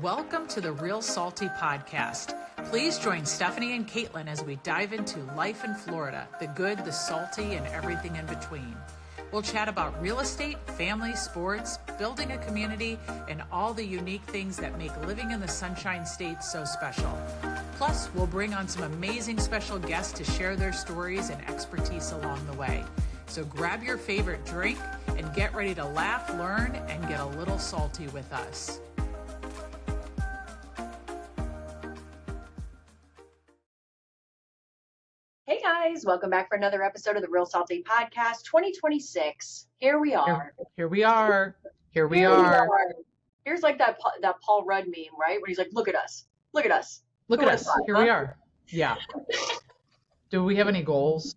Welcome to the Real Salty Podcast. Please join Stephanie and Caitlin as we dive into life in Florida, the good, the salty, and everything in between. We'll chat about real estate, family, sports, building a community, and all the unique things that make living in the Sunshine State so special. Plus, we'll bring on some amazing special guests to share their stories and expertise along the way. So grab your favorite drink and get ready to laugh, learn, and get a little salty with us. Hey guys, welcome back for another episode of the Real Salty Podcast 2026. Here we are. Here we are. Here's like that Paul Rudd meme, right? Where he's like, look at us. Look at us. Look at us. Here we are. Yeah. Do we have any goals?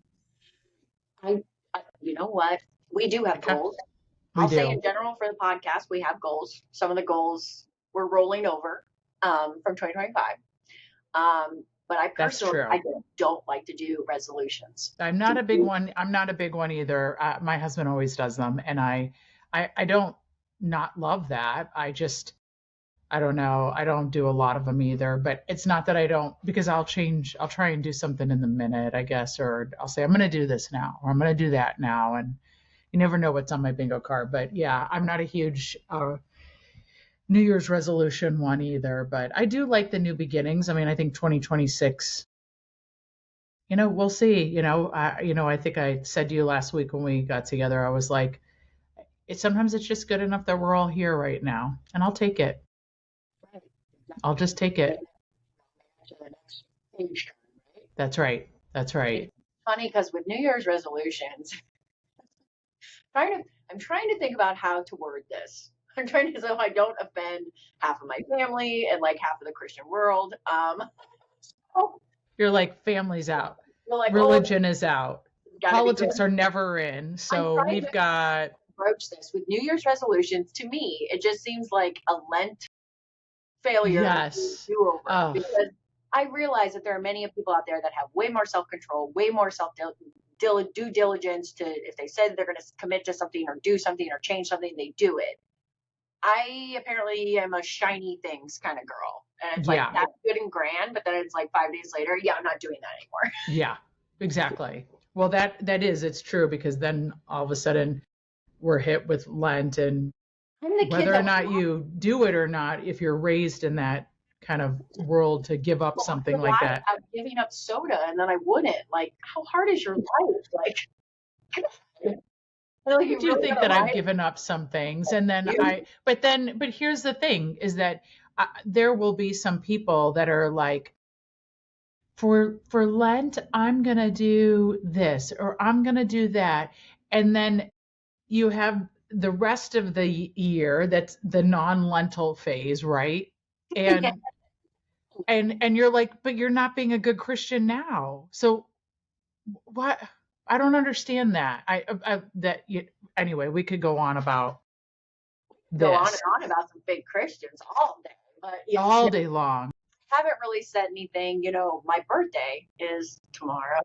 You know what? We do have goals. I'll say in general for the podcast, we have goals. Some of the goals we're rolling over from 2025. But I personally, I don't like to do resolutions. I'm not a big one. I'm not a big one either. My husband always does them, and I don't not love that. I don't know. I don't do a lot of them either. But it's not that I don't, because I'll try and do something in the minute, I guess, or I'll say I'm going to do this now, or I'm going to do that now, and you never know what's on my bingo card. But yeah, I'm not a huge New Year's resolution one either, but I do like the new beginnings. I mean, I think 2026, we'll see. I think I said to you last week when we got together, I was like, sometimes it's just good enough that we're all here right now, and I'll take it. I'll just take it. That's right. That's right. It's funny because with New Year's resolutions, I'm trying to think about how to word this. I'm trying to, so I don't offend half of my family and like half of the Christian world. You're like, family's out. Like, religion is out. Politics are never in. So we've got. Approach this with New Year's resolutions. To me, it just seems like a Lent failure. Yes. Because I realize that there are many people out there that have way more self-control, way more due diligence to, if they said they're going to commit to something or do something or change something, they do it. I apparently am a shiny things kind of girl. And it's like, that's good and grand, but then it's like 5 days later, I'm not doing that anymore. Yeah, exactly. Well, it's true, because then all of a sudden we're hit with Lent, and whether or not you do it or not, if you're raised in that kind of world to give up something like that. I'm giving up soda and then I wouldn't. Like, how hard is your life? Like, I do think that I've given up some things, and then but here's the thing is that there will be some people that are like, for Lent, I'm going to do this, or I'm going to do that. And then you have the rest of the year, that's the non-lentil phase, right? And, and you're like, but you're not being a good Christian now. So what? I don't understand that. Anyway, we could go on about this. Go on and on about some big Christians all day, but all day long. Haven't really said anything. My birthday is tomorrow.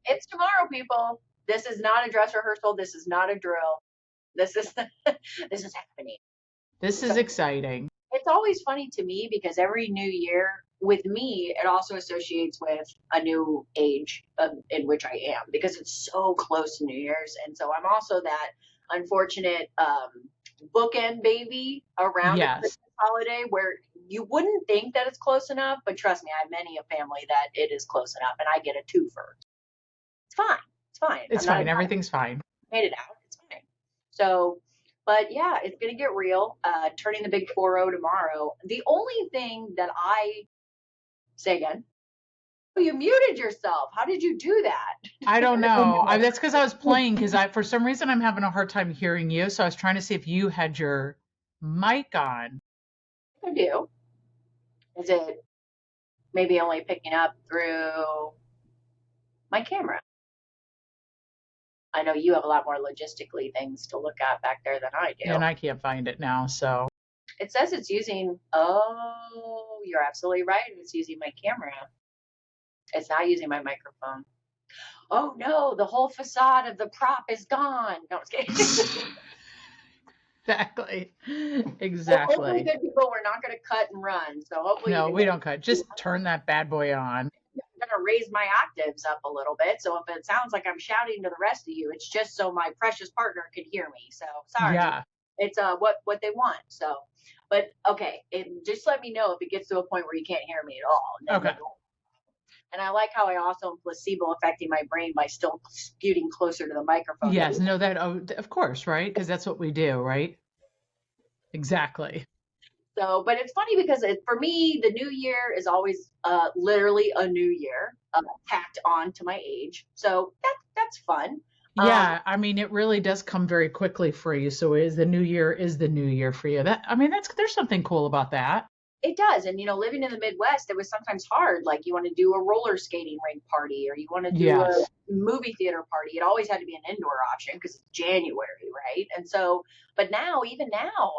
It's tomorrow, people. This is not a dress rehearsal. This is not a drill. This is happening. This is exciting. It's always funny to me because every new year, with me, it also associates with a new age in which I am, because it's so close to New Year's. And so I'm also that unfortunate bookend baby around the Christmas holiday where you wouldn't think that it's close enough. But trust me, I have many a family that it is close enough, and I get a twofer. It's fine. It's fine. It's fine. Everything's fine. Made it out. It's fine. So, but yeah, it's going to get real. Turning the big 4-0 tomorrow. The only thing that say again. Oh, you muted yourself. How did you do that? I don't know. That's because I was playing, because for some reason I'm having a hard time hearing you. So I was trying to see if you had your mic on. I do. Is it maybe only picking up through my camera? I know you have a lot more logistically things to look at back there than I do. And I can't find it now, so. It says it's using, you're absolutely right. It's using my camera. It's not using my microphone. Oh no, the whole facade of the prop is gone. No, I'm just kidding. Exactly. Well, hopefully, Exactly. good people, we're not going to cut and run. So hopefully you No, can we don't cut. Just turn that bad boy on. I'm going to raise my octaves up a little bit. So if it sounds like I'm shouting to the rest of you, it's just so my precious partner can hear me. So sorry, Yeah. it's what they want. So, but okay, just let me know if it gets to a point where you can't hear me at all. Okay. And I like how I also am placebo affecting my brain by still scooting closer to the microphone. Yes. No, that, oh, of course, right? Because that's what we do, right? Exactly. So, but it's funny because for me, the new year is always literally a new year tacked on to my age. So that's fun. Yeah, I mean, it really does come very quickly for you. So is the new year is the new year for you. That I mean, that's there's something cool about that. It does. And, living in the Midwest, it was sometimes hard. Like you want to do a roller skating rink party or you want to do a Yes. movie theater party. It always had to be an indoor option because it's January, right? And so, but now, even now,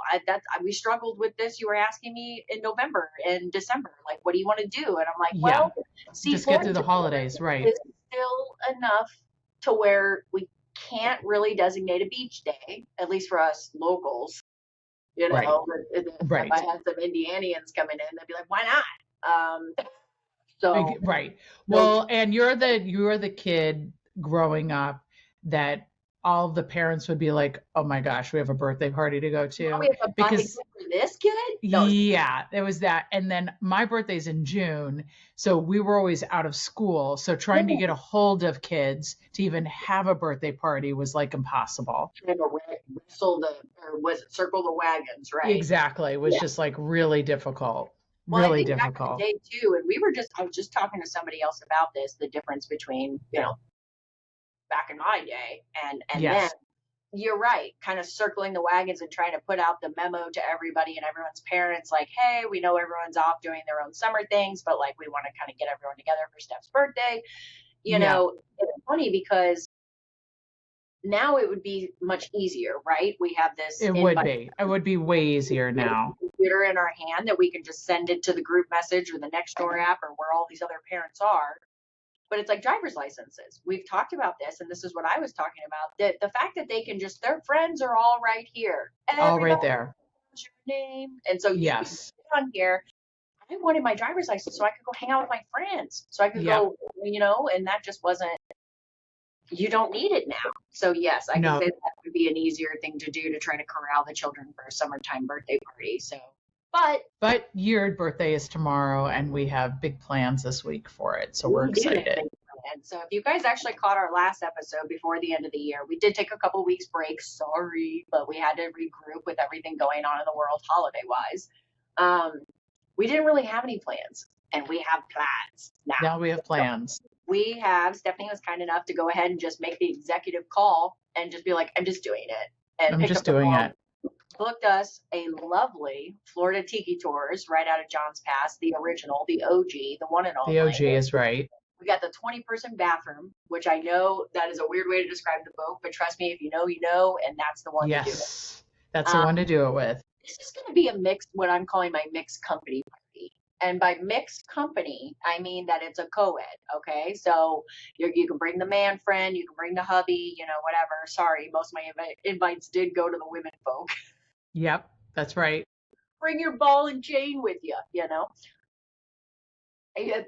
we struggled with this. You were asking me in November and December, like, what do you want to do? And I'm like, Yeah. well, see, Just get through Florida the holidays, right? is still enough to where we can't really designate a beach day, at least for us locals. Right. If Right. I had some Indianians coming in, they'd be like, why not? So Right. no, Well, and you're the kid growing up that all of the parents would be like, "Oh my gosh, we have a birthday party to go now we to." have to buy a gift Because for this kid? No, yeah, there was that. And then my birthday's in June, so we were always out of school. So trying to get a hold of kids to even have a birthday party was like impossible. trying to wrestle or was it circle the wagons, right? Exactly. It was Yeah. just like really difficult. Well, I Really think back in the difficult. day too, and I was just talking to somebody else about this, the difference between, back in my day and then Yes. you're right, kind of circling the wagons and trying to put out the memo to everybody and everyone's parents, like, hey, we know everyone's off doing their own summer things, but like we want to kind of get everyone together for Steph's birthday. Yeah. It's funny because now it would be much easier, right? We have this It would invite be. It would be way easier now. computer in our hand that we can just send it to the group message or the Nextdoor app or where all these other parents are. But it's like driver's licenses. We've talked about this, and this is what I was talking about. That the fact that they can just their friends are all right here. All right Everybody there. knows your name, and so you can Yes. get on here. I wanted my driver's license so I could go hang out with my friends, so I could Yep. go, and that just wasn't. You don't need it now. So yes, I can No. say that would be an easier thing to do to try to corral the children for a summertime birthday party. So, but Your birthday is tomorrow, and we have big plans this week for it. So we're we did have excited. things planned. So if you guys actually caught our last episode before the end of the year, we did take a couple weeks break. Sorry, but we had to regroup with everything going on in the world holiday wise. We didn't really have any plans, and we have plans now. Now we have plans. Stephanie was kind enough to go ahead and just make the executive call and just be like, I'm just doing it. And I'm pick just up the doing phone, it. booked us a lovely Florida Tiki Tours right out of Johns Pass, the original, the OG, the one and only. The OG is right. We got the 20-person bathroom, which I know that is a weird way to describe the boat, but trust me, if you know, and that's the one to do it. Yes. That's the one to do it with. This is going to be a mixed, what I'm calling my mixed company party. And by mixed company, I mean that it's a co-ed, okay? So you can bring the man friend, you can bring the hubby, whatever. Sorry, most of my invites did go to the women folk. Yep. That's right. Bring your ball and chain with you,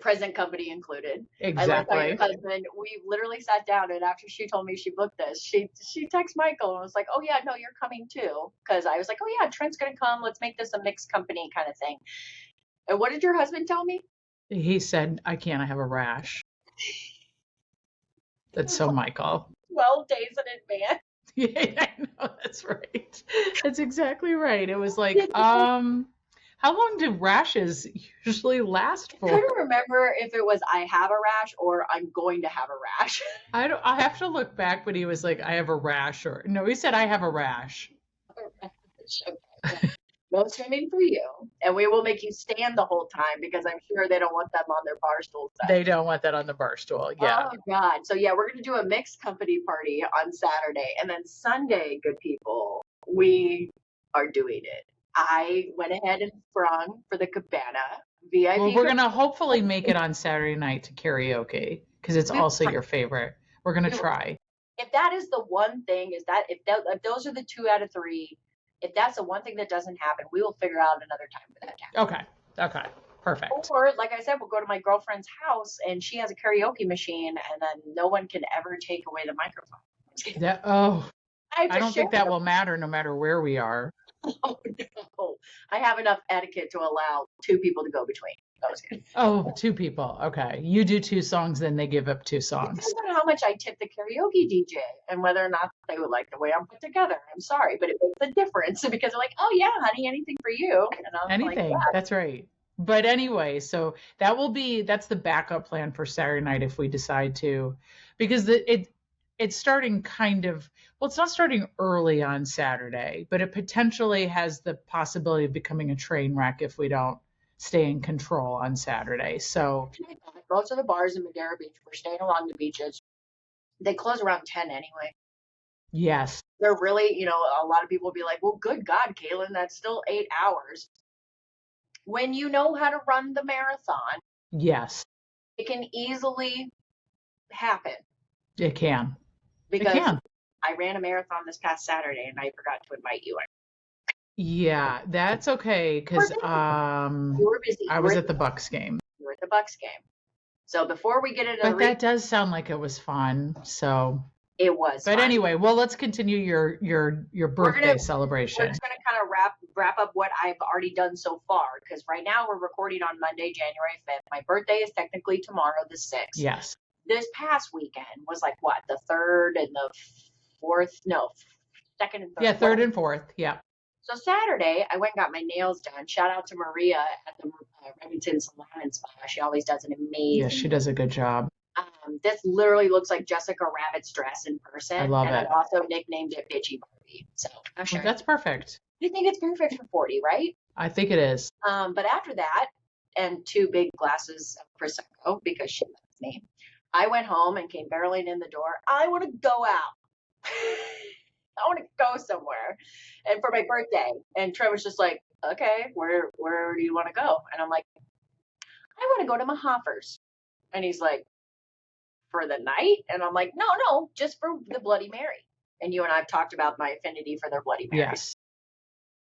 present company included. Exactly. I like my husband. We literally sat down, and after she told me she booked this, she texted Michael and was like, "Oh yeah, no, you're coming too." Because I was like, "Oh yeah, Trent's gonna come. Let's make this a mixed company kind of thing." And what did your husband tell me? He said, I can't, I have a rash. That's so Michael. 12 days in advance. Yeah, I know, that's right. That's exactly right. It was like, how long do rashes usually last I for? couldn't remember if it was I have a rash or I'm going to have a rash. I have to look back, but he was like, I have a rash, or no, he said I have a rash. No swimming for you, and we will make you stand the whole time because I'm sure they don't want them on their bar stool set. They don't want that on the bar stool. Yeah. Oh God. So yeah, we're gonna do a mixed company party on Saturday, and then Sunday, good people, we are doing it. I went ahead and sprung for the Cabana VIP. Well, we're gonna hopefully make it on Saturday night to karaoke because it's also your favorite. We're gonna try. If that is the one thing, is that if those are the 2 out of 3 If that's the one thing that doesn't happen, we will figure out another time for that to happen. Okay. Perfect. Or, like I said, we'll go to my girlfriend's house and she has a karaoke machine, and then no one can ever take away the microphone. I don't think that will matter no matter where we are. Oh, no. I have enough etiquette to allow 2 people to go between. Oh, 2 people. Okay. You do 2 songs, then they give up 2 songs. Depends on how much I tip the karaoke DJ and whether or not they would like the way I'm put together. I'm sorry, but it makes a difference because they're like, oh, yeah, honey, anything for you. And I'm anything. Like, yeah. That's right. But anyway, so that's the backup plan for Saturday night if we decide to, because it's starting it's not starting early on Saturday, but it potentially has the possibility of becoming a train wreck if we don't stay in control on Saturday. So most of the bars in Madera Beach, we're staying along the beaches. They close around 10 anyway. Yes. They're really, a lot of people will be like, well, good God, Kaylin, that's still 8 hours. When you know how to run the marathon, yes, it can easily happen. It can. Because I ran a marathon this past Saturday and I forgot to invite you in. Yeah, that's okay because you were busy. I was at the Bucks game. You were at the Bucks game. So before we get into but that does sound like it was fun. So it was. But fun. Anyway, well, let's continue your birthday celebration. We're just gonna kind of wrap up what I've already done so far, because right now we're recording on Monday, January 5th. My birthday is technically tomorrow, the 6th. Yes. This past weekend was like what, the 3rd and the 4th? No, 2nd and 3rd. Yeah, 3rd and 4th. Yeah. So Saturday, I went and got my nails done. Shout out to Maria at the Remington Salon and Spa. She always does an amazing. Yeah, she does a good job. This literally looks like Jessica Rabbit's dress in person. I love it. I also nicknamed it Bitchy Barbie. So I'm sure. Well, that's perfect. I think it's perfect for 40, right? I think it is. But after that, and 2 big glasses of Prosecco, because she loves me, I went home and came barreling in the door. I want to go out. I want to go somewhere. And for my birthday. And Trey was just like, okay, where do you want to go? And I'm like, I want to go to Mahoffer's. And he's like, for the night? And I'm like, no, just for the Bloody Mary. And you and I have talked about my affinity for their Bloody Mary. Yes.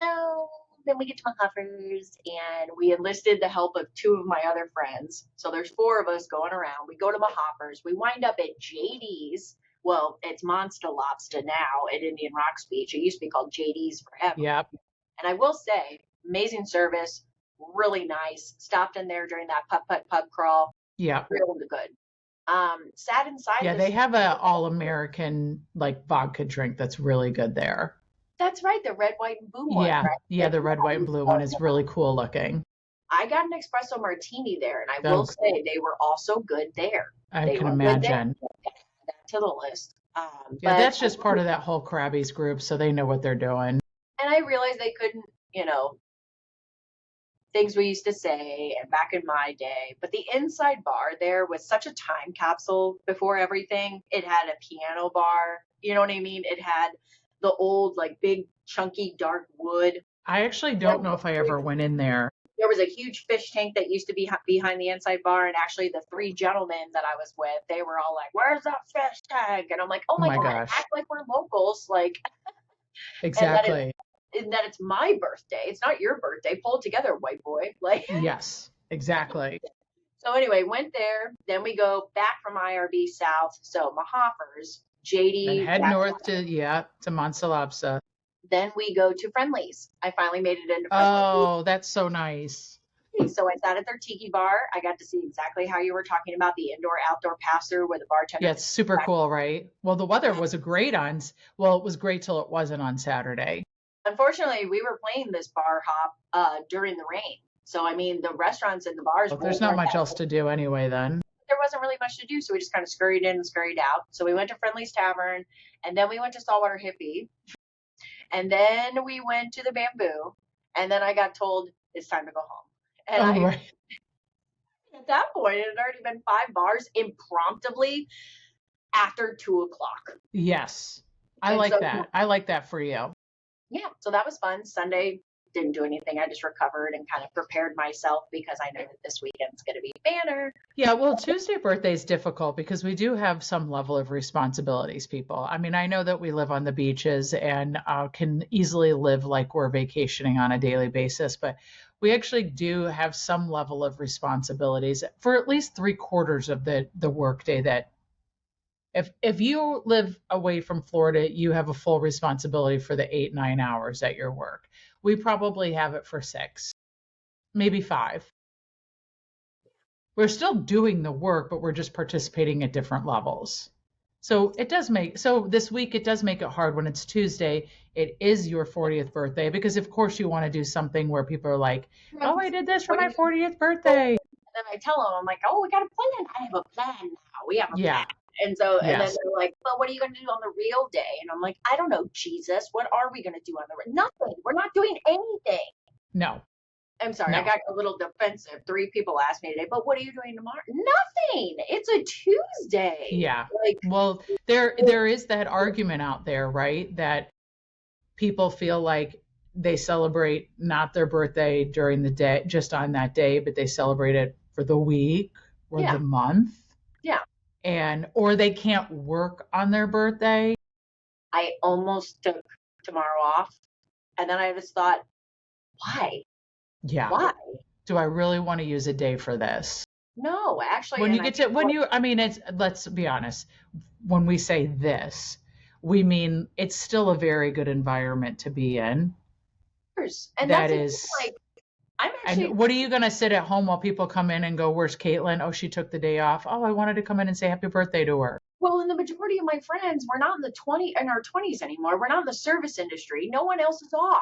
So then we get to Mahoffer's and we enlisted the help of 2 of my other friends. So there's 4 of us going around. We go to Mahoffer's. We wind up at JD's. Well, it's Monster Lobster now at Indian Rocks Beach. It used to be called JD's forever. Yep. And I will say, amazing service, really nice. Stopped in there during that pub crawl. Yeah. Really good. Sat inside. Yeah, they have a all-American like vodka drink that's really good there. That's right, the red, white, and blue one. Yeah, right? yeah, the red, white, and blue one is really cool looking. I got an espresso martini there, and I will say they were also good there. I can imagine. That to the list. Yeah, that's just part of that whole Krabby's group, so they know what they're doing. And I realized they couldn't, things we used to say and back in my day. But the inside bar there was such a time capsule before everything. It had a piano bar. You know what I mean? It had the old, like, big, chunky, dark wood. I actually don't know if I ever went in there. There was a huge fish tank that used to be behind the inside bar. And actually the 3 gentlemen that I was with, they were all like, where's that fish tank? And I'm like, oh my gosh. Act like we're locals. Like, exactly. And that it's my birthday. It's not your birthday. Pull it together, white boy. Like, yes, exactly. So anyway, went there. Then we go back from IRB south. So Mahoffer's, JD. And head north to Monsalopsa. Then we go to Friendly's. I finally made it into Friendly's. Oh, that's so nice. So I sat at their tiki bar. I got to see exactly how you were talking about the indoor-outdoor pass-through where the bartender. Yeah, it's super cool, right? Well, the weather was great it was great till it wasn't on Saturday. Unfortunately, we were playing this bar hop during the rain. So, I mean, the restaurants and the bars. Well, there's not much else to do anyway then. There wasn't really much to do, so we just kind of scurried in and scurried out. So we went to Friendly's Tavern, and then we went to Saltwater Hippie. And then we went to the Bamboo, and then I got told it's time to go home. And right. At that point, it had already been 5 bars impromptu after 2:00. Yes. I like that for you. Yeah. So that was fun. Sunday didn't do anything. I just recovered and kind of prepared myself because I know that this weekend's going to be banner. Yeah, well, Tuesday birthday is difficult because we do have some level of responsibilities, people. I mean, I know that we live on the beaches and can easily live like we're vacationing on a daily basis, but we actually do have some level of responsibilities for at least 3/4 of the workday. That if you live away from Florida, you have a full responsibility for the 8, 9 hours at your work. We probably have it for 6, maybe 5. We're still doing the work, but we're just participating at different levels. So this week it does make it hard when it's Tuesday. It is your 40th birthday because of course you want to do something where people are like, "Oh, I did this for my 40th birthday." And then I tell them, I'm like, "Oh, we got a plan. I have a plan now. We have a Yeah. plan." And so, and then Yes. they're like, "But what are you going to do on the real day?" And I'm like, "I don't know, Jesus. What are we going to do on the nothing? We're not doing anything." No. I'm sorry, No. I got a little defensive. 3 people asked me today, "But what are you doing tomorrow?" Nothing. It's a Tuesday. Yeah. Like, Well, there is that argument out there, right? That people feel like they celebrate not their birthday during the day, just on that day, but they celebrate it for the week or yeah, the month. yeah. Or they can't work on their birthday. I almost took tomorrow off, and then I just thought, why? Yeah. Why? Do I really want to use a day for this? No, actually, When and you get to, when you, I mean, let's be honest, when we say this, we mean it's still a very good environment to be in. and That that's is, like, I'm actually, and what are you going to sit at home while people come in and go, "Where's Caitlin? Oh, she took the day off. Oh, I wanted to come in and say happy birthday to her." well, in the majority of my friends, we're not in our 20s anymore. We're not in the service industry. No one else is off.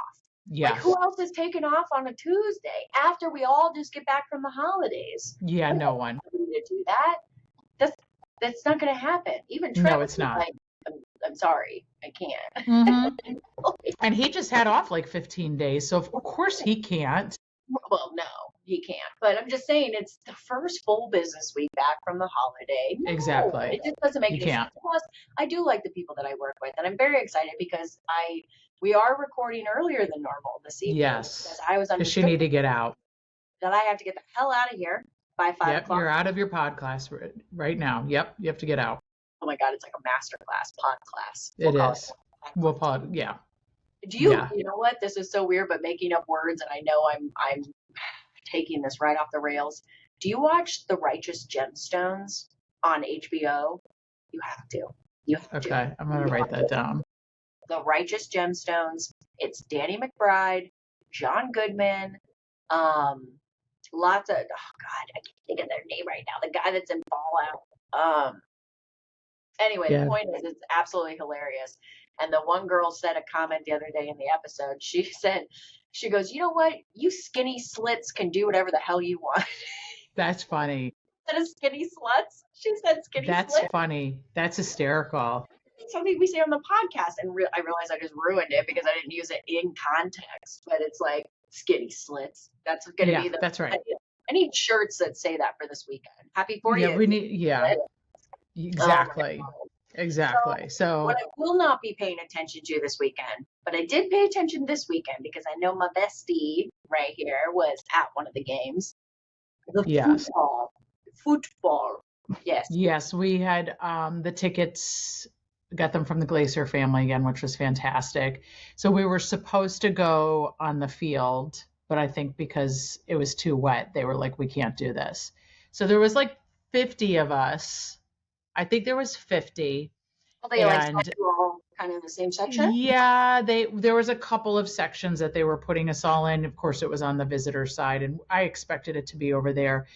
Like, Yes. who else is taking off on a Tuesday after we all just get back from the holidays? Yeah, no one. To do that, that's not going to happen. Even No, Trevor it's not. like, I'm sorry, I can't. Mm-hmm. And he just had off like 15 days, so of course he can't. Well, no, he can't. But I'm just saying, it's the first full business week back from the holiday. No, Exactly. it just doesn't make You any can't. sense. Plus, I do like the people that I work with, and I'm very excited because we are recording earlier than normal this evening. Yes. Because I was Because you need to get out. that I have to get the hell out of here by 5 Yep, o'clock. you're out of your podcast right now. Yep, you have to get out. Oh my God, it's like a master class, pod class. It is. We'll pod, yeah. Do you? Yeah. You know what? This is so weird, but making up words, and I know I'm taking this right off the rails. Do you watch The Righteous Gemstones on HBO? You have to. You have to. Okay, I'm gonna write that down. The Righteous Gemstones. It's Danny McBride, John Goodman, lots of, oh God, I can't think of their name right now. The guy that's in Fallout. Anyway, Yeah. The point is, it's absolutely hilarious. And the one girl said a comment the other day in the episode. She goes, "You know what? You skinny slits can do whatever the hell you want." That's funny. Instead of skinny sluts, she said skinny That's slits. funny. That's hysterical. It's something we say on the podcast, and I realized I just ruined it because I didn't use it in context. But it's like skinny slits. That's going to be the. That's right. I need shirts that say that for this weekend. Happy 40th. Yeah, we need. Yeah, exactly. Exactly. So what I will not be paying attention to this weekend, but I did pay attention this weekend because I know my bestie right here was at one of the games. Yes. Football. Yes. Yes, we had the tickets, got them from the Glacier family again, which was fantastic. So we were supposed to go on the field, but I think because it was too wet, they were like, "We can't do this." So there was like 50 of us. I think there was 50. Well, they like all kind of in the same section? Yeah, there was a couple of sections that they were putting us all in. Of course, it was on the visitor side, and I expected it to be over there.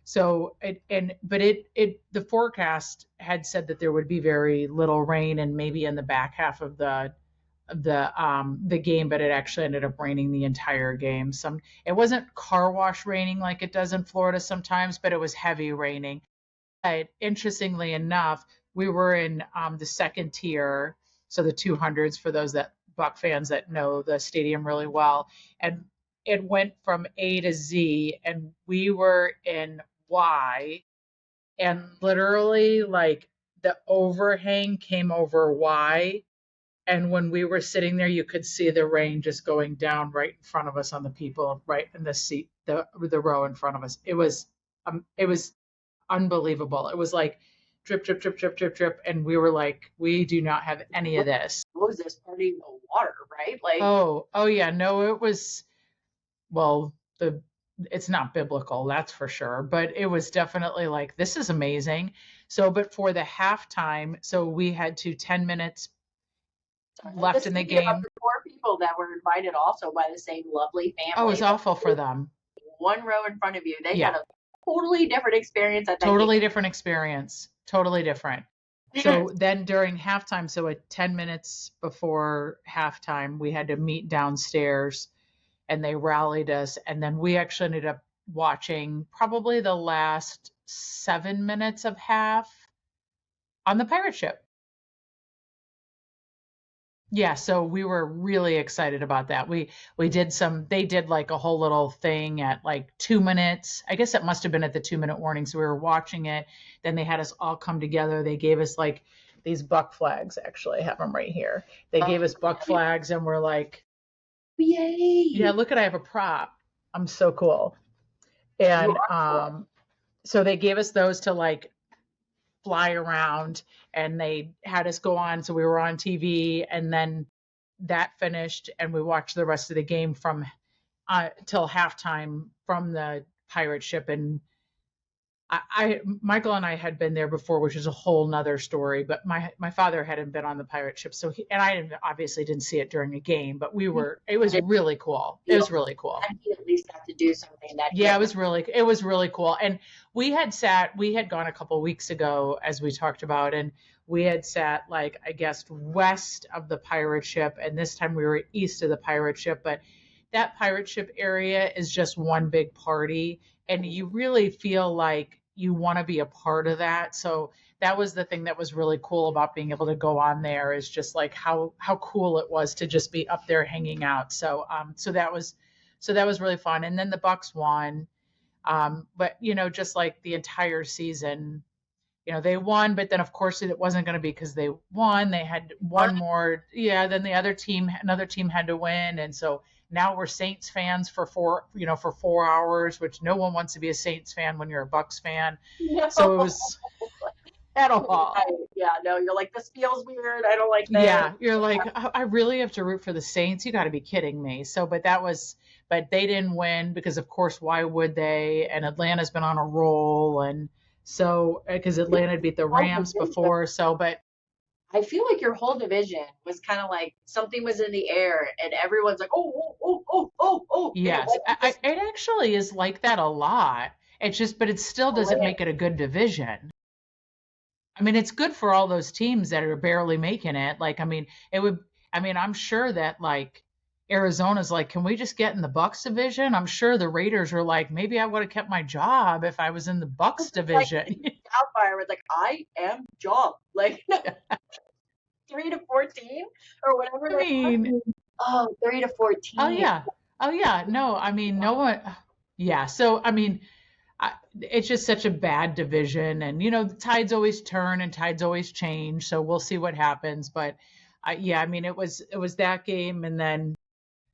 So the forecast had said that there would be very little rain and maybe in the back half of the game, but it actually ended up raining the entire game. It wasn't car wash raining like it does in Florida sometimes, but it was heavy raining. But interestingly enough, we were in the second tier, so the 200s for those Buck fans that know the stadium really well, and it went from A to Z, and we were in Y, and literally like the overhang came over Y, And when we were sitting there, you could see the rain just going down right in front of us on the people right in the seat, the row in front of us. It was unbelievable. It was like drip, drip, drip, drip, drip, drip, and we were like, we do not have any of this. What was this party in the water, right? Like, Oh yeah, no, it was well, the it's not biblical, that's for sure, but it was definitely like this is amazing. So, but for the halftime, so we had to 10 minutes sorry, left this in the video of game. the 4 people that were invited also by the same lovely Oh, it family was awful for them. one row in front of you. They had Yeah, a totally different experience at that game. totally different experience. Totally different. So then during halftime, so at 10 minutes before halftime, we had to meet downstairs and they rallied us. And then we actually ended up watching probably the last 7 minutes of half on the pirate ship. Yeah, so we were really excited about that. We did they did like a whole little thing at like 2 minutes. I guess it must have been at the 2 minute warning. So we were watching it. Then they had us all come together. They gave us like these buck flags. Actually, I have them right here. They gave us buck flags and we're like, Yay! yeah, look at I have a prop. I'm so cool. And so they gave us those to like fly around and they had us go on. So we were on TV and then that finished and we watched the rest of the game from till halftime from the pirate ship. And Michael and I had been there before, which is a whole nother story, but my father hadn't been on the pirate ship. So and I obviously didn't see it during a game, but it was really cool. It was really cool. And he at least got to do something that. Yeah, it was really cool. And we had gone a couple weeks ago, as we talked about, and we had sat like, I guess, west of the pirate ship. And this time we were east of the pirate ship, but that pirate ship area is just one big party. And you really feel like you want to be a part of that. So that was the thing that was really cool about being able to go on there, is just like how cool it was to just be up there hanging out. So that was really fun. And then the Bucks won. But just like the entire season, they won, but then of course it wasn't going to be because they won. They had one more. Yeah. Then another team had to win. And so now we're Saints fans for 4 hours, which no one wants to be a Saints fan when you're a Bucks fan. No. So it was at all. Yeah, no, you're like, this feels weird. I don't like that. Yeah, you're like, I really have to root for the Saints. You got to be kidding me. So, but they didn't win because, of course, why would they? And Atlanta's been on a roll, and so because Atlanta beat the Rams before, so but. I feel like your whole division was kind of like something was in the air and everyone's like, oh. Yes, it actually is like that a lot. It's just, but it still doesn't make it a good division. I mean, it's good for all those teams that are barely making it. Like, I'm sure that like Arizona's like, can we just get in the Bucks division? I'm sure the Raiders are like, maybe I would have kept my job if I was in the Bucks division. Like, Outfire was like, I am job. Like 3 to 14 or whatever. I mean, 3 to 14. Oh yeah. No, I mean, no one. Yeah. So, I mean, it's just such a bad division, and the tides always turn and tides always change. So we'll see what happens. But yeah, I mean, it was that game, and then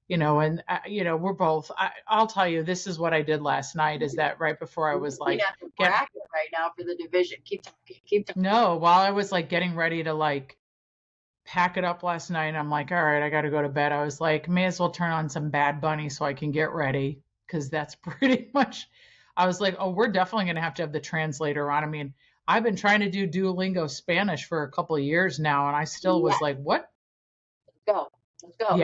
we're both. I'll tell you, this is what I did last night. Is that right before I was like, bracket right now for the division. Keep talking. No, while I was like getting ready to like pack it up last night, I'm like, all right, I got to go to bed. I was like, may as well turn on some Bad Bunny so I can get ready, because that's pretty much. I was like, oh, we're definitely going to have the translator on. I mean, I've been trying to do Duolingo Spanish for a couple of years now, and I still was like, what? Let's go.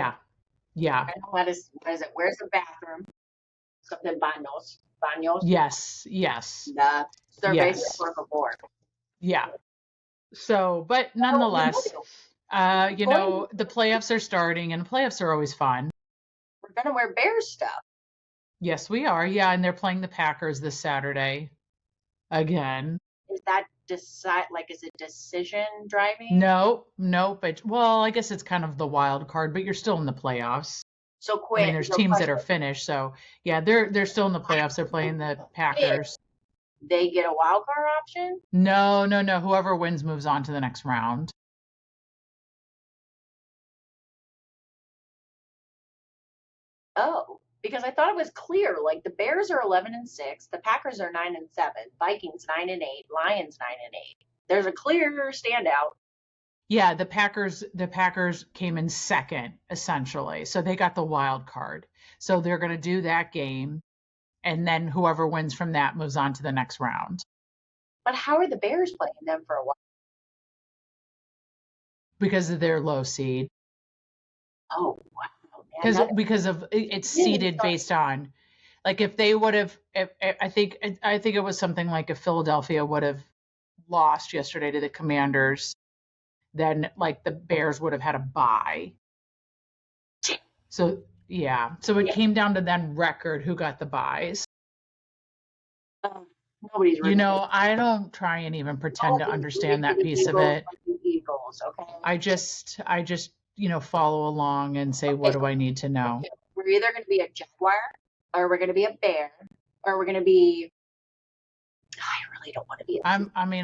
Yeah. What is it? Where's the bathroom? Something baños. Yes. The cerveza por favor. Yeah. So, but nonetheless, the playoffs are starting, and playoffs are always fun. We're going to wear Bears stuff. Yes, we are. Yeah, and they're playing the Packers this Saturday again. Is that is it decision driving? No, but well, I guess it's kind of the wild card, but you're still in the playoffs. So quick. I mean, there's teams that are finished, so yeah, they're still in the playoffs. They're playing the Packers. They get a wild card option? No. Whoever wins moves on to the next round. Oh, because I thought it was clear. Like the Bears are 11-6, the Packers are 9-7, Vikings 9-8, Lions 9-8. There's a clear standout. Yeah, the Packers came in second essentially. So they got the wild card. So they're going to do that game and then whoever wins from that moves on to the next round But how are the Bears playing them for a while? because of their low seed. Oh wow, man, Because of it's really seeded based on like if they would have if, I think it was something like if Philadelphia would have lost yesterday to the Commanders, then like the Bears would have had a bye. So yeah, so it yeah. came down to then record who got the buys. Uh, Nobody's You rooting for know, I don't try and even pretend to nobody's rooting understand for that the piece of Eagles it. like the Eagles. Okay. I just follow along and say what Okay. do I need to know. Okay. We're either going to be a Jaguar, or we're going to be a Bear, or we're going to be. I really don't want to be a team. I really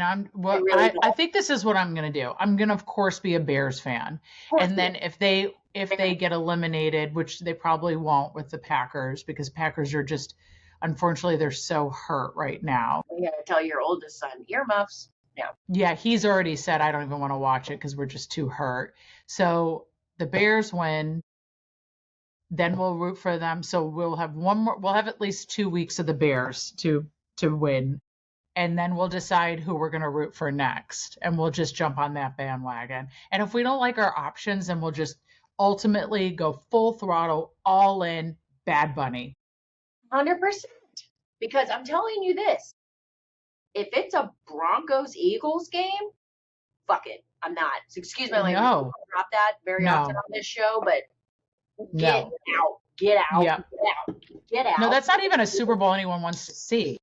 I don't. think this is what I'm gonna do. I'm gonna of course be a Bears fan. Of course, And then if they get eliminated, which they probably won't with the Packers, because Packers are just unfortunately they're so hurt right now. you got to tell your oldest son earmuffs. No. Yeah, he's already said I don't even want to watch it because we're just too hurt. So the Bears win, then we'll root for them. So we'll have at least 2 weeks of the Bears to win, and then we'll decide who we're going to root for next, and we'll just jump on that bandwagon. And if we don't like our options, then we'll just ultimately go full throttle, all in, Bad Bunny. 100%. Because I'm telling you this, if it's a Broncos Eagles game, fuck it. I'm not. So excuse my language. No, I'll drop that very often no, on this show, but get no. out. Get out. Yeah. Get out. Get No, out. that's not even a Super Bowl anyone wants to see.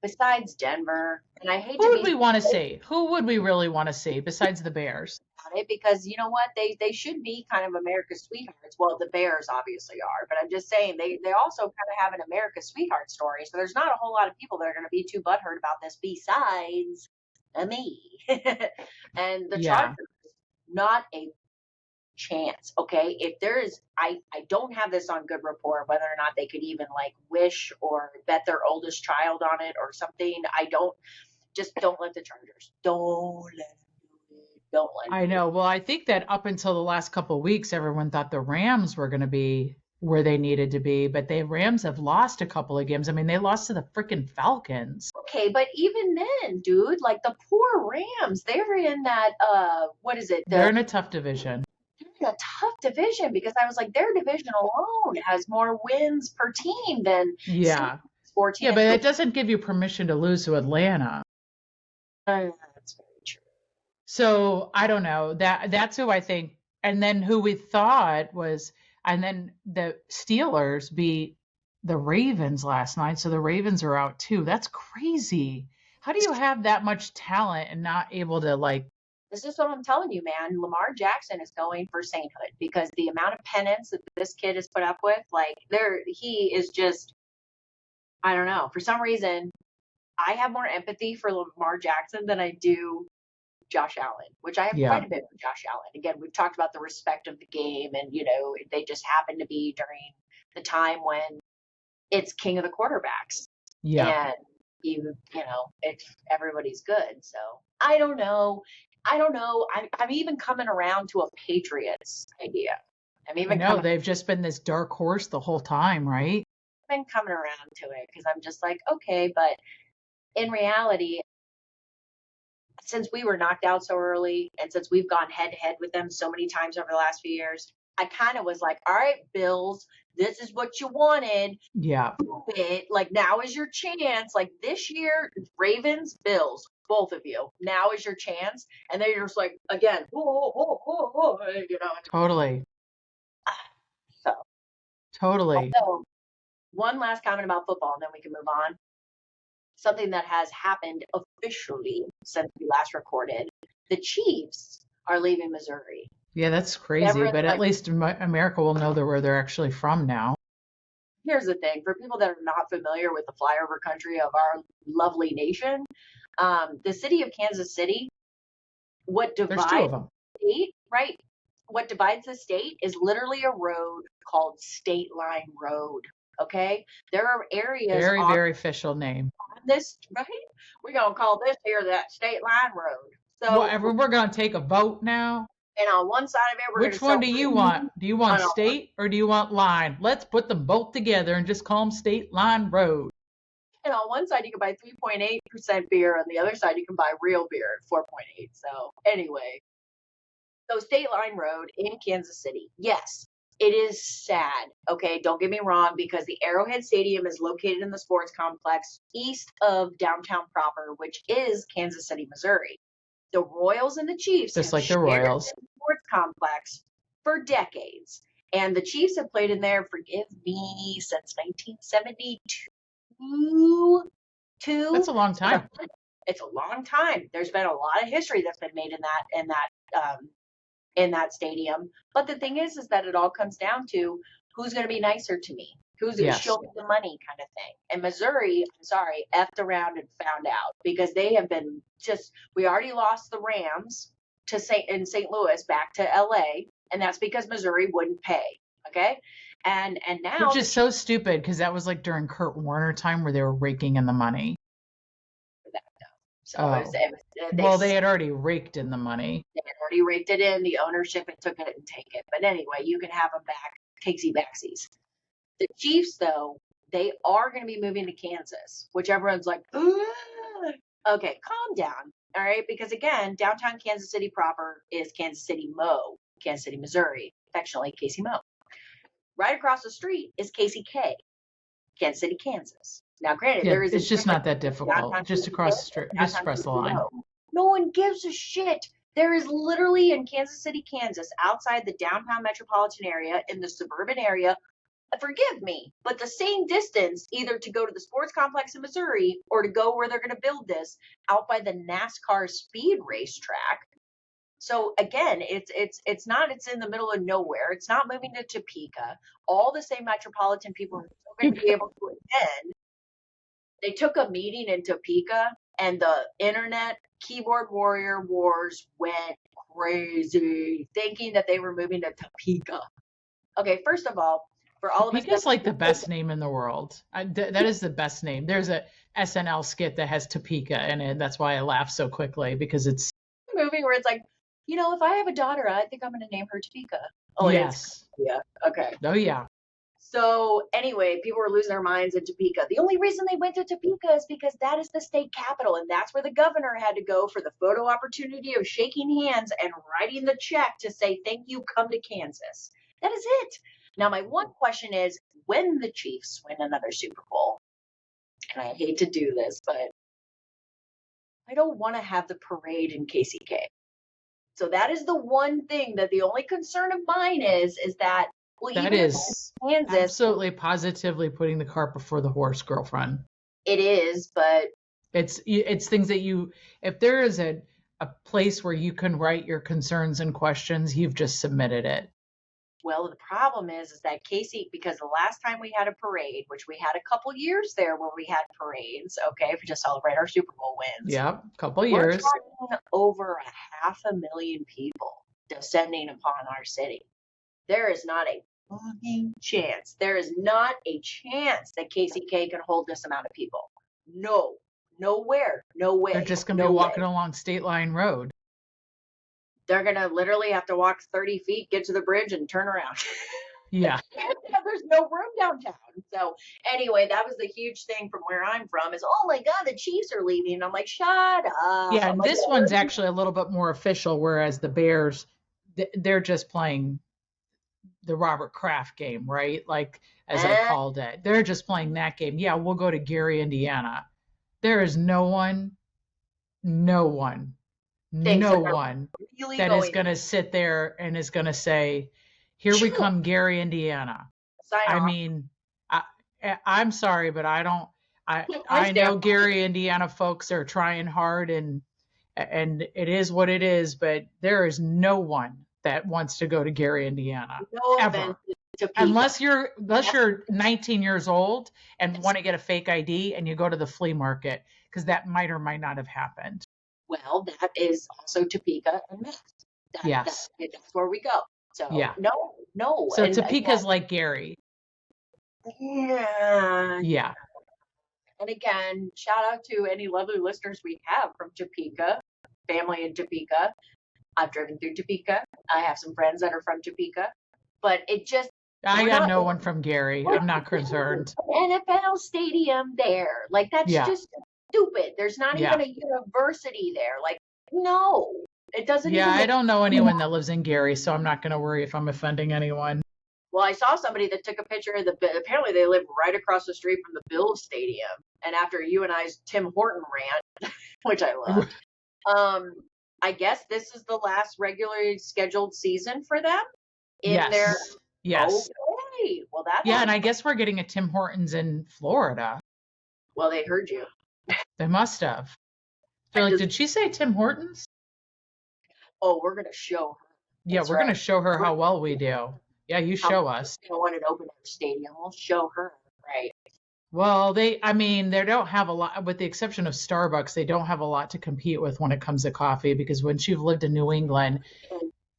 Besides Denver, and I hate Who to would be we want to see? Who would we really want to see besides the Bears? on it because you know what? They should be kind of America's sweethearts. Well, the Bears obviously are, but I'm just saying they also kind of have an America's sweetheart story. So there's not a whole lot of people that are going to be too butthurt about this besides me. And the Yeah. Chargers, not a chance. Okay, if there is, I don't have this on good report whether or not they could even like wish or bet their oldest child on it or something. I don't. Just don't let the Chargers. Don't let them do it. Don't let them I do it. know. Well, I think that up until the last couple of weeks, everyone thought the Rams were going to be where they needed to be, but the Rams have lost a couple of games. I mean, they lost to the freaking Falcons. Okay, but even then, dude, like the poor Rams, they're in that what is it? They're in a tough division. They're in a tough division because I was like, their division alone has more wins per team than Yeah. 14 Yeah, but and it doesn't give you permission to lose to Atlanta. that's very true. So I don't know. That's who I think. And then who we thought was, and then the Steelers beat the Ravens last night. So the Ravens are out too. That's crazy. How do you have that much talent and not able to like, This is what I'm telling you, man. Lamar Jackson is going for sainthood because the amount of penance that this kid has put up with, like he is just, I don't know. For some reason, I have more empathy for Lamar Jackson than I do Josh Allen, which I have yeah, quite a bit with Josh Allen. Again, we've talked about the respect of the game, and they just happen to be during the time when it's king of the quarterbacks, yeah. and it's everybody's good. So I don't know. I don't know. I'm even coming around to a Patriots idea. I'm I even know coming they've just been this dark horse the whole time, right? been coming around to it because I'm just like, okay, but in reality, since we were knocked out so early and since we've gone head to head with them so many times over the last few years, I kind of was like, all right, Bills, this is what you wanted. Yeah, Like now is your chance. Like this year, Ravens, Bills, both of you. Now is your chance. And then you're just like, again, totally, So, totally. although, one last comment about football, and then we can move on. Something that has happened officially since we last recorded. The Chiefs are leaving Missouri. Yeah, that's crazy. Never But at like least America will know where they're actually from now. here's the thing for people that are not familiar with the flyover country of our lovely nation, the city of Kansas City, what There's two divides of them. the state, right? what divides the state is literally a road called State Line Road. Okay, there are areas Very, on very official name. this, right? We're gonna call this here that State Line Road. So, Whatever. We're going to take a vote now. and on one side of it, we're gonna Which one sell do you fruit. want? Do you want On a, state or do you want line? Let's put them both together and just call them State Line Road. and on one side, you can buy 3.8% beer. On the other side, you can buy real beer at 4.8. So, anyway, so State Line Road in Kansas City. Yes, it is sad. Okay, don't get me wrong, because the Arrowhead Stadium is located in the sports complex east of downtown proper, which is Kansas City, Missouri. The Royals and the Chiefs Just have like the shared Royals. the sports complex for decades. And the Chiefs have played in there, forgive me, since 1972. That's a long time. It's a long time. There's been a lot of history that's been made in that stadium. But the thing is that it all comes down to who's going to be nicer to me, who's going to show me the money, kind of thing. And Missouri, I'm sorry, effed around and found out, because they have been just. We already lost the Rams to St. Louis back to LA, and that's because Missouri wouldn't pay. Okay, and now, which is so stupid, because that was like during Kurt Warner time where they were raking in the money. So it well, they had already raked in the money. They had already raked it in, the ownership, and took it and take it. But anyway, you can have them back, takesy backsies. The Chiefs, though, they are going to be moving to Kansas, which everyone's like, okay, calm down, all right? Because again, downtown Kansas City proper is Kansas City, Missouri, affectionately Casey Mo. Right across the street is KCK, Kansas City, Kansas. Now, granted, there is it's just not that difficult. Just across the street, just across the line. No one gives a shit. There is literally in Kansas City, Kansas, outside the downtown metropolitan area, in the suburban area, forgive me, but the same distance either to go to the sports complex in Missouri or to go where they're going to build this out by the NASCAR speed racetrack. So again, it's in the middle of nowhere. It's not moving to Topeka. All the same metropolitan people are still going to be able to attend. They took a meeting in Topeka, and the internet keyboard warrior wars went crazy, thinking that they were moving to Topeka. Okay, first of all, for all Topeka's of us, like the best name in the world. That is the best name. There's a SNL skit that has Topeka in it. That's why I laugh so quickly, because it's a movie where it's like, if I have a daughter, I think I'm going to name her Topeka. Oh, yes. Yeah. Okay. Oh, yeah. So anyway, people were losing their minds in Topeka. The only reason they went to Topeka is because that is the state capital, and that's where the governor had to go for the photo opportunity of shaking hands and writing the check to say, thank you, come to Kansas. That is it. Now, my one question is, when the Chiefs win another Super Bowl, and I hate to do this, but I don't want to have the parade in KCK. So that is the one thing that the only concern of mine is that, well, that is Kansas, absolutely positively putting the cart before the horse, girlfriend. It is, but it's things that if there is a place where you can write your concerns and questions, you've just submitted it. Well, the problem is that Casey, because the last time we had a parade, which we had a couple years there where we had parades, okay, to celebrate our Super Bowl wins. Yeah, a couple years. We're talking over 500,000 people descending upon our city. There is not a fucking chance. There is not a chance that KCK can hold this amount of people. No. Nowhere. No way. They're just going to be walking along State Line Road. They're going to literally have to walk 30 feet, get to the bridge, and turn around. Yeah. There's no room downtown. So anyway, that was the huge thing from where I'm from is, oh my God, the Chiefs are leaving. And I'm like, shut up. Yeah, and this one's actually a little bit more official, whereas the Bears, they're just playing the Robert Kraft game, right? Like, as I called it. They're just playing that game. Yeah, we'll go to Gary, Indiana. There is no one really that is going to sit there and is going to say, here we come, Gary, Indiana. I mean, I'm sorry, but I know Gary, Indiana folks are trying hard, and it is what it is, but there is no one that wants to go to Gary, Indiana, ever. Unless you're 19 years old and want to get a fake ID and you go to the flea market, because that might or might not have happened. Well, that is also Topeka and meth. That's where we go. So Yeah. no. So And Topeka's again, like Gary. yeah. Yeah. And again, shout out to any lovely listeners we have from Topeka, family in Topeka. I've driven through Topeka. I have some friends that are from Topeka, but it just, I we're got not, no one from Gary. we're I'm not concerned. an NFL stadium there. Like, that's Yeah. just stupid. There's not Yeah. even a university there. Like, no, it doesn't Yeah. even I make. don't know anyone that lives in Gary, so I'm not going to worry if I'm offending anyone. Well, I saw somebody that took a picture of apparently they live right across the street from the Bills Stadium. And after you and I's Tim Horton rant, which I loved, I guess this is the last regularly scheduled season for them in their. Yes. Yes. Okay, well, that Yeah. And helps. I guess we're getting a Tim Hortons in Florida. Well, they heard you. They must have. They're like, did she say Tim Hortons? Oh, we're gonna show her. Yeah, That's we're going to right. show her how well we do. Yeah, you show us. You know, when it opened at the stadium, we'll show her. Right. Well, they don't have a lot, with the exception of Starbucks, they don't have a lot to compete with when it comes to coffee because when you've lived in New England,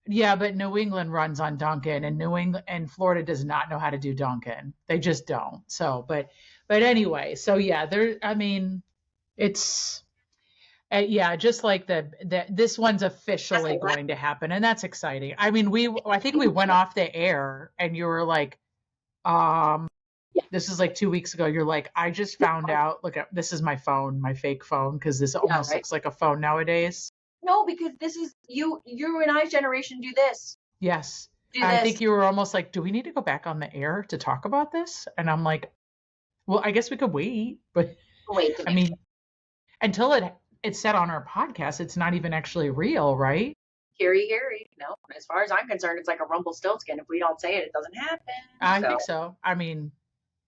yeah, but New England runs on Dunkin' and New England and Florida does not know how to do Dunkin'. They just don't. So, but anyway, so yeah, I mean, it's, yeah, just like this one's officially going to happen, and that's exciting. I mean, I think we went off the air, and you were like, this is like 2 weeks ago. You're like, I just found out. Look, this is my phone, my fake phone, because this almost looks like a phone nowadays. No, because this is you and I's generation do this. Yes, Do I this. think you were almost like, do we need to go back on the air to talk about this? And I'm like, well, I guess we could wait, but Wait. I mean, until it's said on our podcast, it's not even actually real, right? Harry. No, as far as I'm concerned, it's like a Rumpelstiltskin. If we don't say it, it doesn't happen. I think so. I mean,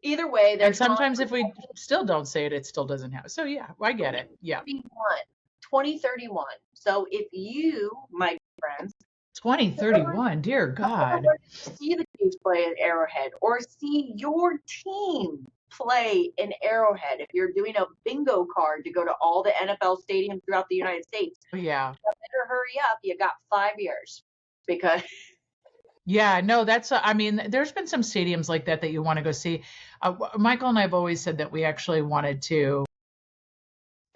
either way, and sometimes if we still don't say it, it still doesn't happen. So yeah, I get it. Yeah. 2031. So if you, my friends, 2031, dear God, see the Chiefs play at Arrowhead or see your team play in Arrowhead, if you're doing a bingo card to go to all the NFL stadiums throughout the United States, yeah, you better hurry up. You got 5 years because. Yeah, no, I mean, there's been some stadiums like that you want to go see. Michael and I have always said that we actually wanted to,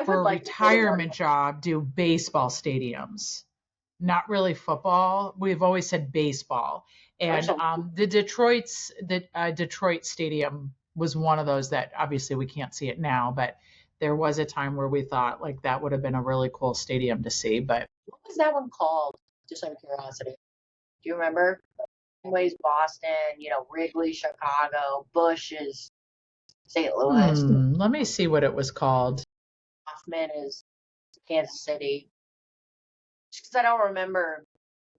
for a retirement job, do baseball stadiums. Not really football. We've always said baseball. And the Detroit Stadium was one of those that obviously we can't see it now, but there was a time where we thought like that would have been a really cool stadium to see. But what was that one called? Just out of curiosity. Do you remember? Fenway's Boston, Wrigley, Chicago, Busch is St. Louis. Let me see what it was called. Hoffman is Kansas City. Just because I don't remember.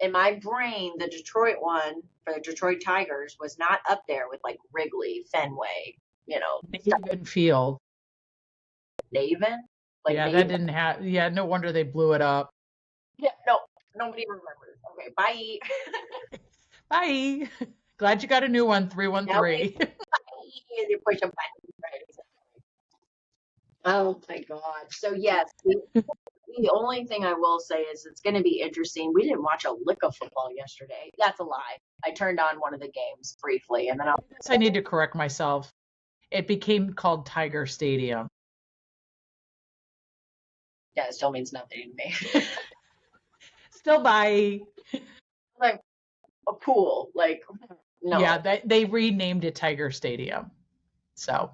In my brain, the Detroit one for the Detroit Tigers was not up there with like Wrigley, Fenway, Navin Field. Navin? Like yeah, Navin? That didn't have, yeah, no wonder they blew it up. Yeah, no, nobody remembers. Okay, bye. Bye. Glad you got a new one, 313. You push a button. Right. Oh my God. So yes, the only thing I will say is it's going to be interesting. We didn't watch a lick of football yesterday. That's a lie. I turned on one of the games briefly, and then I need to correct myself. It became called Tiger Stadium. Yeah, it still means nothing to me. Still bye. Like a pool, like no. Yeah, they renamed it Tiger Stadium. So.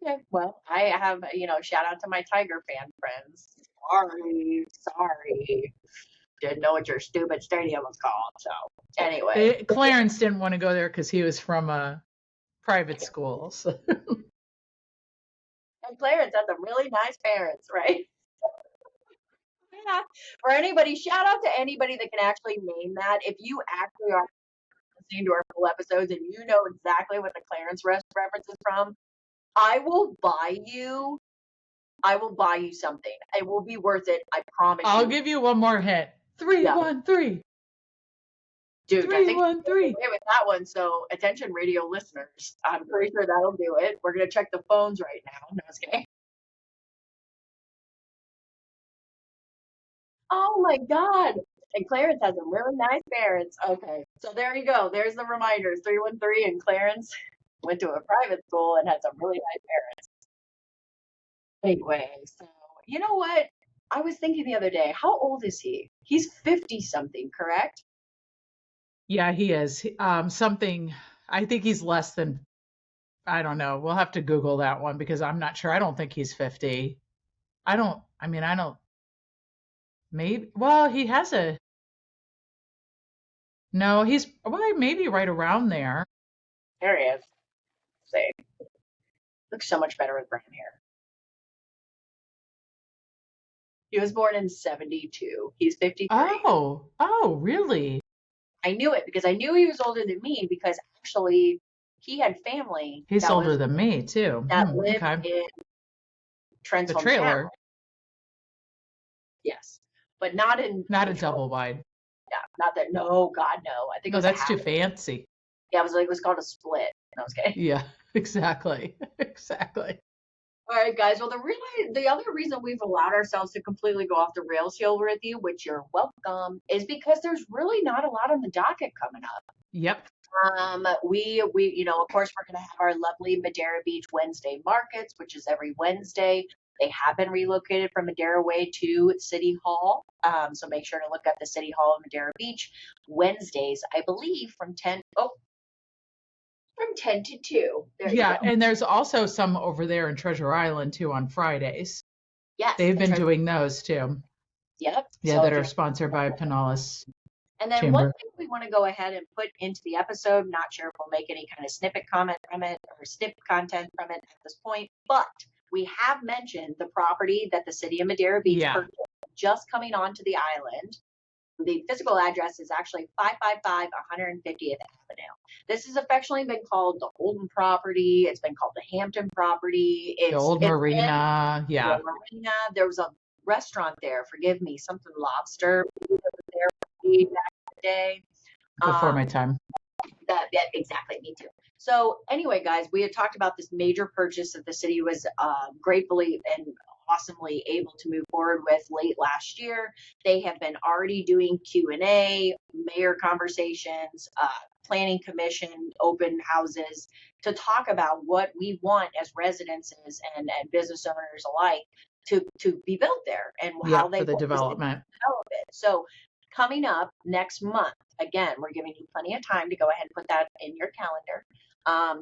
Okay, well, I have, shout out to my Tiger fan friends. Sorry. Didn't know what your stupid stadium was called. So anyway. Clarence didn't want to go there because he was from a private school. So. And Clarence had some really nice parents, right? Yeah. For anybody, shout out to anybody that can actually name that. If you actually are listening to our full episodes and you know exactly what the Clarence reference is from, I will buy you something. It will be worth it. I promise you. I'll give you one more hint. 313. Dude, 313. with that one. So attention radio listeners. I'm pretty sure that'll do it. We're going to check the phones right now. No, I was kidding. Oh my God. And Clarence has some really nice parents. Okay. So there you go. There's the reminders. 313 and Clarence went to a private school and had some really nice parents. Anyway, so you know what? I was thinking the other day, how old is he? He's 50 something, correct? Yeah, he is. Something, I think he's less than, I don't know. We'll have to Google that one because I'm not sure. I don't think he's 50. I don't, maybe, well, he has a, no, he's, well, maybe right around there. There he is. Say, looks so much better with brown hair. He was born in 72. He's 53. Oh, really? I knew it because I knew he was older than me because actually he had family He's older than me too. that lived Okay. in Trent's The hometown. trailer, Yes, but not in not a Detroit. double wide. Yeah, not that. No, God, no. I think it No, was a that's too half. fancy. Yeah, it was called a split. No, I was kidding. Yeah, exactly. Exactly. All right, guys. Well, the other reason we've allowed ourselves to completely go off the rails here with you, which you're welcome, is because there's really not a lot on the docket coming up. Yep. We of course we're going to have our lovely Madera Beach Wednesday markets, which is every Wednesday. They have been relocated from Madera Way to City Hall. So make sure to look up the City Hall of Madera Beach Wednesdays, I believe, from 10 to 2. There you Yeah, go. and there's also some over there in Treasure Island too on Fridays. Yes. They've been doing those too. Yep. Yeah, So that are sponsored by Pinellas and then one Chamber. thing we want to go ahead and put into the episode, not sure if we'll make any kind of snippet comment from it or snip content from it at this point, but we have mentioned the property that the city of Madera Beach purchased just coming onto the island. The physical address is actually 555 150th Avenue. This has affectionately been called the Holden property. It's been called the Hampton property. The old marina. Yeah. The marina. There was a restaurant there, forgive me, something lobster there back in the day. Before my time. Yeah, exactly, me too. So anyway, guys, we had talked about this major purchase that the city was gratefully and awesomely able to move forward with late last year. They have been already doing Q&A, mayor conversations, planning commission, open houses to talk about what we want as residences and business owners alike to be built there and how they for the development. Develop it. So coming up next month, again, we're giving you plenty of time to go ahead and put that in your calendar.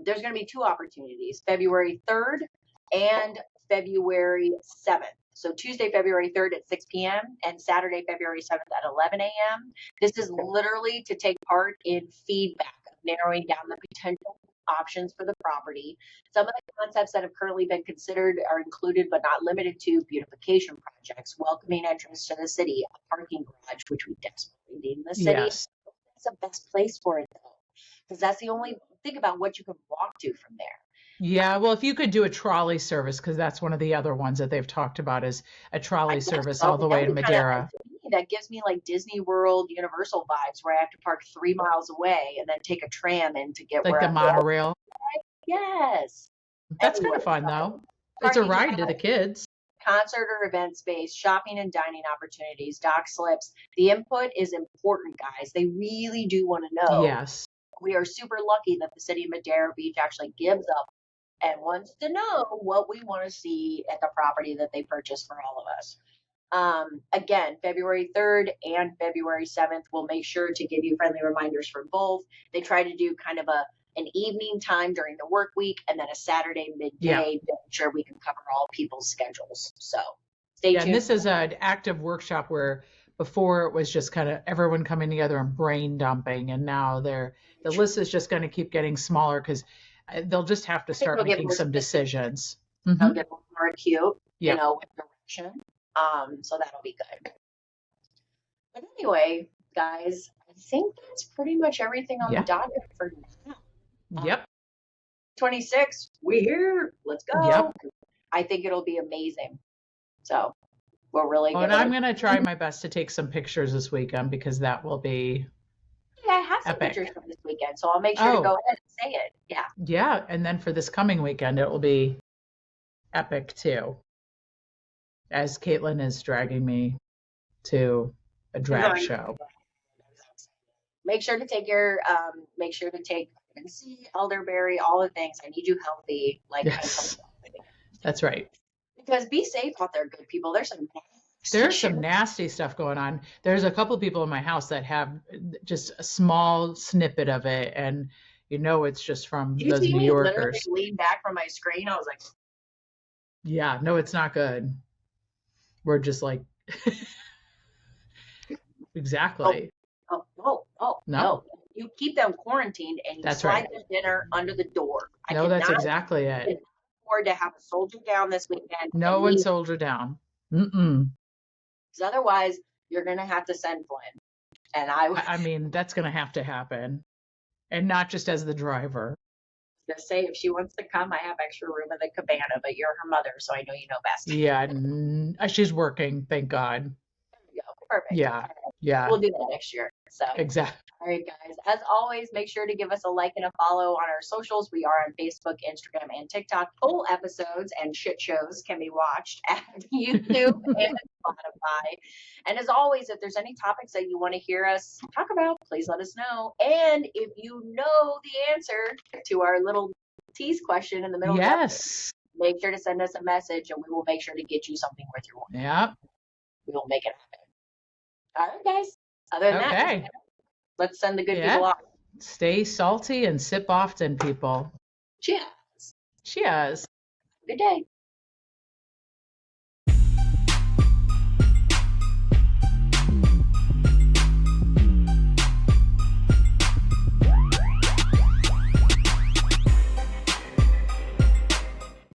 There's going to be 2 opportunities, February 3rd and February 7th. So Tuesday, February 3rd at 6 p.m. and Saturday, February 7th at 11 a.m. This is literally to take part in feedback of narrowing down the potential options for the property. Some of the concepts that have currently been considered are included but not limited to beautification projects, welcoming entrance to the city, a parking garage, which we desperately need in the city. Yes. That's the best place for it though, because that's the only thing about what you can walk to from there. Yeah, well, if you could do a trolley service, because that's one of the other ones that they've talked about is a trolley service all the way to Madera. That gives me like Disney World, Universal vibes, where I have to park 3 miles away and then take a tram in to get like where the I'm monorail. Yes. That's kind of fun though. It's a ride to the kids. Concert or event space, shopping and dining opportunities, dock slips. The input is important, guys. They really do want to know. Yes. We are super lucky that the city of Madera Beach actually gives up and wants to know what we want to see at the property that they purchased for all of us. Again, February 3rd and February 7th, we'll make sure to give you friendly reminders for both. They try to do kind of an evening time during the work week and then a Saturday midday to make sure we can cover all people's schedules. So stay tuned. And this is an active workshop where before it was just kind of everyone coming together and brain dumping. And now the list is just going to keep getting smaller because they'll just have to start making some decisions. They'll get more acute, with direction. So that'll be good. But anyway, guys, I think that's pretty much everything on the docket for now. Yep. 26, we here. Let's go. Yep. I think it'll be amazing. So we're really and I'm going to try my best to take some pictures this weekend because that will be I have some pictures from this weekend, so I'll make sure to go ahead and say it. Yeah. Yeah, and then for this coming weekend, it will be epic too. As Caitlin is dragging me to a drag show. Make sure to take vitamin C, elderberry, all the things. I need you healthy. Like, Yes, that's right. because be safe out there, good people. There's some nasty stuff going on. There's a couple people in my house that have just a small snippet of it, and it's just from Did you those see New me literally Yorkers. lean back from my screen? I was like, Yeah, no, it's not good. We're just like, exactly. no. You keep them quarantined and you That's slide right. the dinner under the door. No, that's exactly it. Afford to have a soldier down this weekend. No one soldier down. Mm-mm. Because otherwise, you're going to have to send Flynn. And I mean, that's going to have to happen. And not just as the driver. Just say if she wants to come, I have extra room in the cabana, but you're her mother, so I know you know best. Yeah, she's working, thank God. There you go. Perfect. Yeah, yeah. We'll do that next year. So exactly. All right, guys. As always, make sure to give us a like and a follow on our socials. We are on Facebook, Instagram, and TikTok. Full episodes and shit shows can be watched at YouTube and Spotify. And as always, if there's any topics that you want to hear us talk about, please let us know. And if you know the answer to our little tease question in the middle of the episode, make sure to send us a message and we will make sure to get you something worth your while. Yep. We will make it happen. All right, guys. Other than that, let's send the good people off. Stay salty and sip often, people. Cheers. Cheers. Good day.